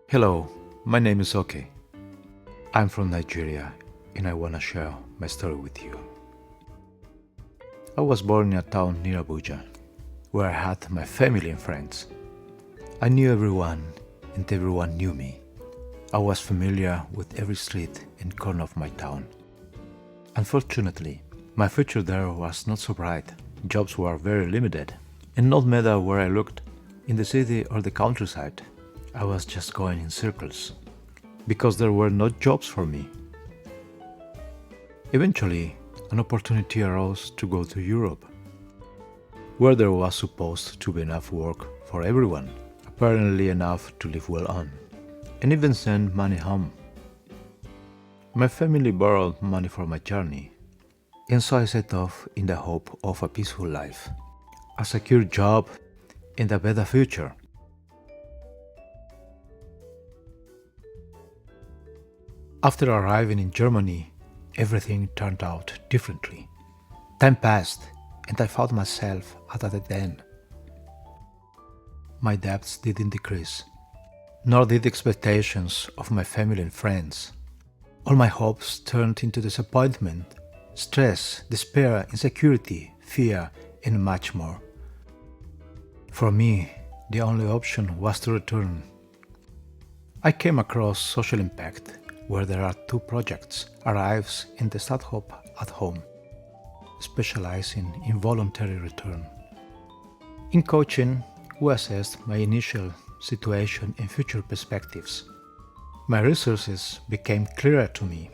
Hello, my name is Oke. I'm from Nigeria and I want to share my story with you. I was born in a town near Abuja where I had my family and friends. I knew everyone and everyone knew me. I was familiar with every street and corner of my town. Unfortunately, my future there was not so bright. Jobs were very limited, and no matter where I looked, in the city or the countryside, I was just going in circles, because there were no jobs for me. Eventually, an opportunity arose to go to Europe, where there was supposed to be enough work for everyone, apparently enough to live well on, and even send money home. My family borrowed money for my journey, and so I set off in the hope of a peaceful life, a secure job, and a better future. After arriving in Germany, everything turned out differently. Time passed, and I found myself at a dead end. My debts didn't decrease, nor did the expectations of my family and friends. All my hopes turned into disappointment, stress, despair, insecurity, fear, and much more. For me, the only option was to return. I came across Social Impact, where there are two projects, Arrives and the Startup at Home, specializing in voluntary return. In coaching, we assessed my initial situation and future perspectives. My resources became clearer to me,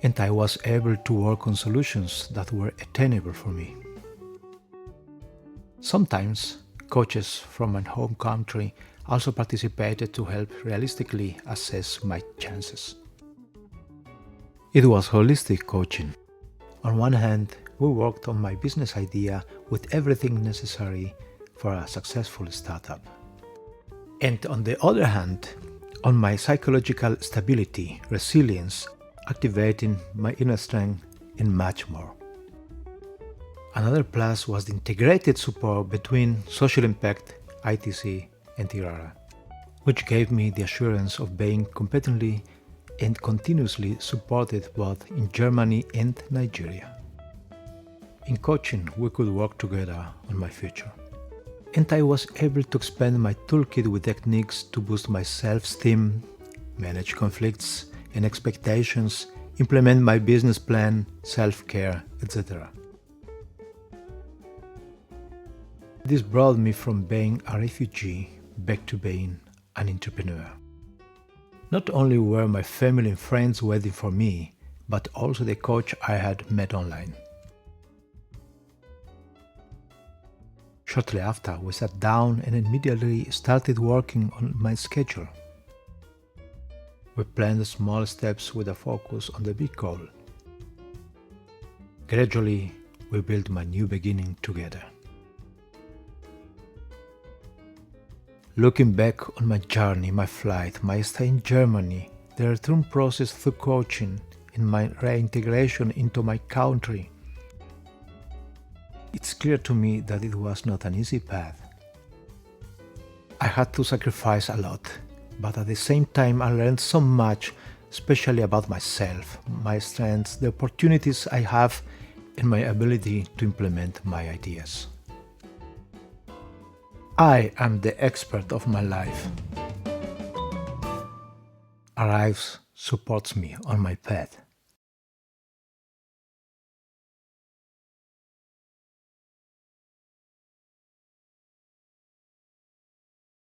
and I was able to work on solutions that were attainable for me. Sometimes, coaches from my home country also participated to help realistically assess my chances. It was holistic coaching. On one hand, we worked on my business idea with everything necessary for a successful startup. And on the other hand, on my psychological stability, resilience, activating my inner strength, and much more. Another plus was the integrated support between Social Impact, ITC, and Tirara, which gave me the assurance of being competently and continuously supported both in Germany and Nigeria. In coaching, we could work together on my future. And I was able to expand my toolkit with techniques to boost my self-esteem, manage conflicts and expectations, implement my business plan, self-care, etc. This brought me from being a refugee back to being an entrepreneur. Not only were my family and friends waiting for me, but also the coach I had met online. Shortly after, we sat down and immediately started working on my schedule. We planned small steps with a focus on the big goal. Gradually, we built my new beginning together. Looking back on my journey, my flight, my stay in Germany, the return process through coaching, and my reintegration into my country, it's clear to me that it was not an easy path. I had to sacrifice a lot, but at the same time I learned so much, especially about myself, my strengths, the opportunities I have, and my ability to implement my ideas. I am the expert of my life. Arrives supports me on my path.